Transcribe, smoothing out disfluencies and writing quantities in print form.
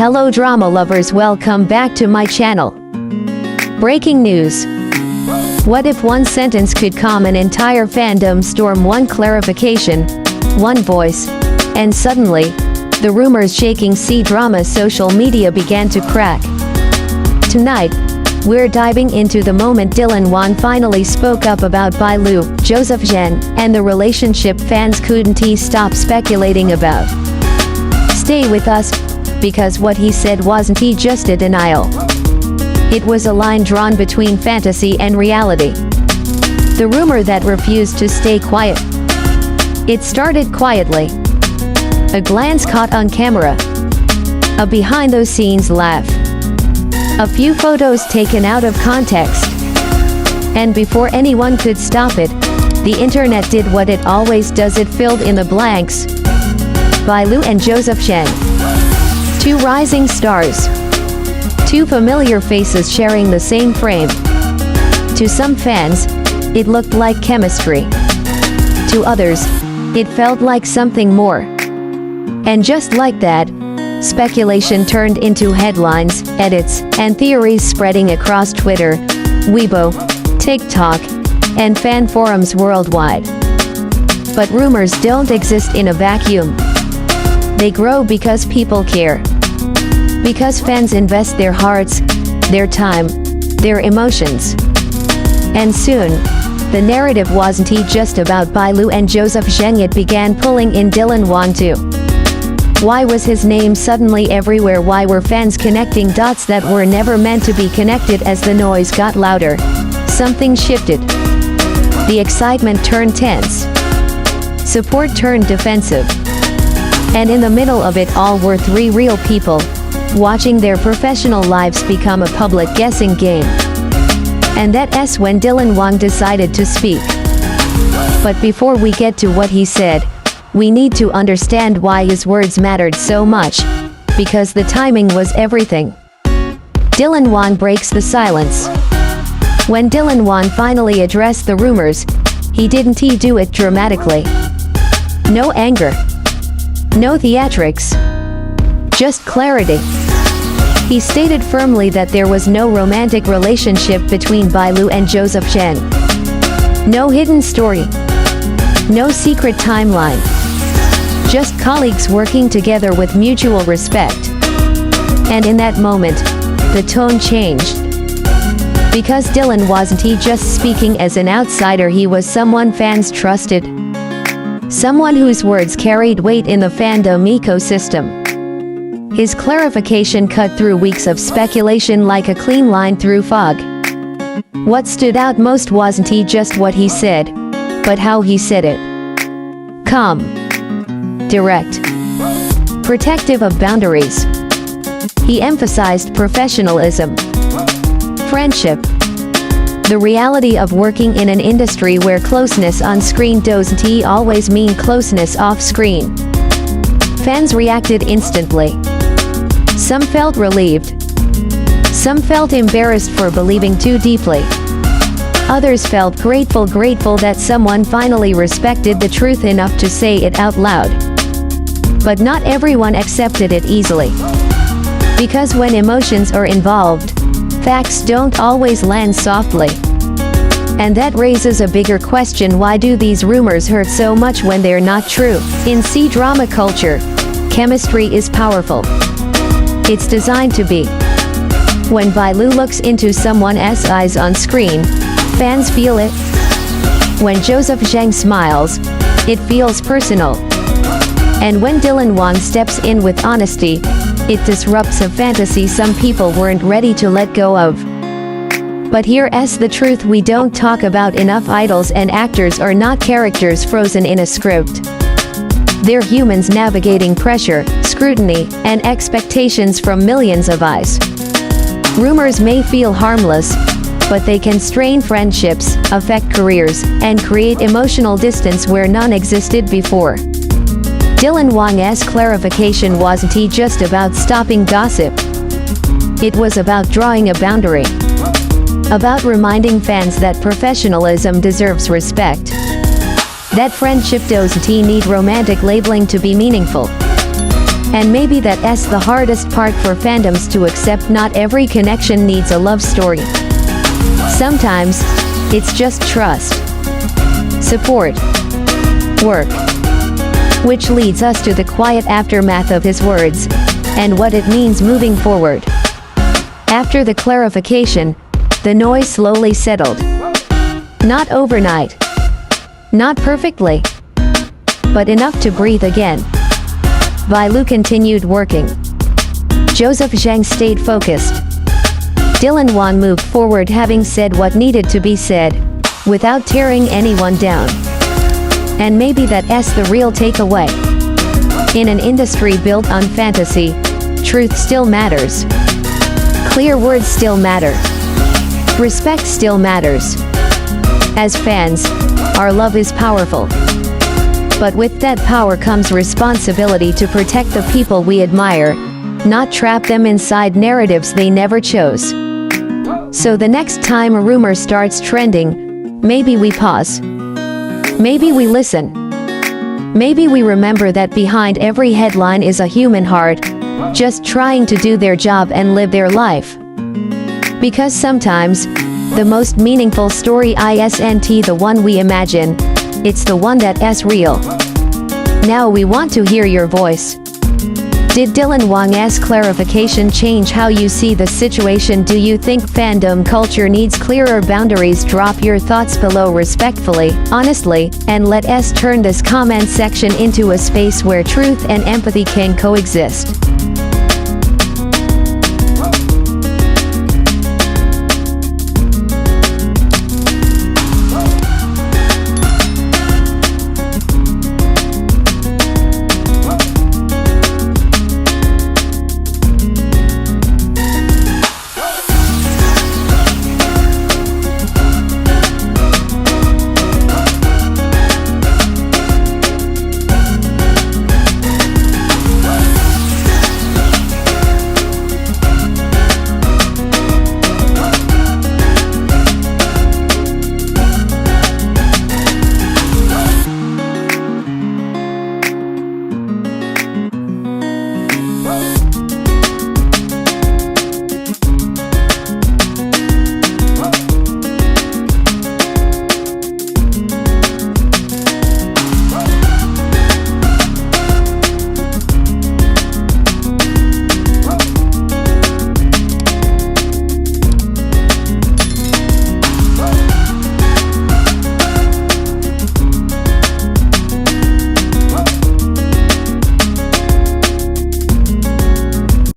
Hello drama lovers, welcome back to my channel. Breaking news. What if one sentence could calm an entire fandom storm? One clarification, one voice, and suddenly, the rumors shaking C-drama social media began to crack. Tonight, we're diving into the moment Wang finally spoke up about Zheng, and the relationship fans couldn't stop speculating about. Stay with us, because what he said wasn't just a denial. It was a line drawn between fantasy and reality. The rumor that refused to stay quiet. It started quietly. A glance caught on camera. A behind-the-scenes laugh. A few photos taken out of context. And before anyone could stop it, the internet did what it always does, it filled in the blanks. Bailu and Zheng. Two rising stars. Two familiar faces sharing the same frame. To some fans, it looked like chemistry. To others, it felt like something more. And just like that, speculation turned into headlines, edits, and theories spreading across Twitter, Weibo, TikTok, and fan forums worldwide. But rumors don't exist in a vacuum. They grow because people care. Because fans invest their hearts, their time, their emotions. And soon, the narrative wasn't just about Bailu and Zheng, it began pulling in Wang too. Why was his name suddenly everywhere? Why were fans connecting dots that were never meant to be connected? As the noise got louder, something shifted. The excitement turned tense. Support turned defensive. And in the middle of it all were three real people, watching their professional lives become a public guessing game. And that's when Wang decided to speak. But before we get to what he said, we need to understand why his words mattered so much, because the timing was everything. Wang breaks the silence. When Wang finally addressed the rumors, he didn't do it dramatically. No anger. No theatrics. Just clarity. He stated firmly that there was no romantic relationship between Bailu and Zheng. No hidden story. No secret timeline. Just colleagues working together with mutual respect. And in that moment, the tone changed. Because wasn't just speaking as an outsider, he was someone fans trusted. Someone whose words carried weight in the fandom ecosystem. His clarification cut through weeks of speculation like a clean line through fog. What stood out most wasn't just what he said, but how he said it. Calm. Direct. Protective of boundaries. He emphasized professionalism. Friendship. The reality of working in an industry where closeness on screen doesn't always mean closeness off screen. Fans reacted instantly. Some felt relieved. Some felt embarrassed for believing too deeply. Others felt grateful that someone finally respected the truth enough to say it out loud. But not everyone accepted it easily. Because when emotions are involved, facts don't always land softly. And that raises a bigger question: why do these rumors hurt so much when they're not true? In C-drama culture, chemistry is powerful. It's designed to be. When Bailu looks into someone's eyes on screen, fans feel it. When Zheng smiles, it feels personal. And when Wang steps in with honesty, it disrupts a fantasy some people weren't ready to let go of. But here's the truth we don't talk about enough: idols and actors are not characters frozen in a script. They're humans navigating pressure, scrutiny, and expectations from millions of eyes. Rumors may feel harmless, but they can strain friendships, affect careers, and create emotional distance where none existed before. Wang's clarification wasn't just about stopping gossip. It was about drawing a boundary. About reminding fans that professionalism deserves respect. That friendship doesn't need romantic labeling to be meaningful. And maybe that's the hardest part for fandoms to accept. Not every connection needs a love story. Sometimes, it's just trust, support, work. Which leads us to the quiet aftermath of his words, and what it means moving forward. After the clarification, the noise slowly settled. Not overnight. Not perfectly. But enough to breathe again. Vailu continued working. Joseph Zheng stayed focused. Dylan Wang moved forward, having said what needed to be said, without tearing anyone down. And maybe that's the real takeaway. In an industry built on fantasy, truth still matters. Clear words still matter. Respect still matters. As fans, our love is powerful. But with that power comes responsibility to protect the people we admire, not trap them inside narratives they never chose. So the next time a rumor starts trending, maybe we pause. Maybe we listen. Maybe we remember that behind every headline is a human heart, just trying to do their job and live their life. Because sometimes, the most meaningful story isn't the one we imagine, it's the one that's real. Now we want to hear your voice. Did Dylan Wang's clarification change how you see the situation? Do you think fandom culture needs clearer boundaries? Drop your thoughts below respectfully, honestly, and let us turn this comment section into a space where truth and empathy can coexist.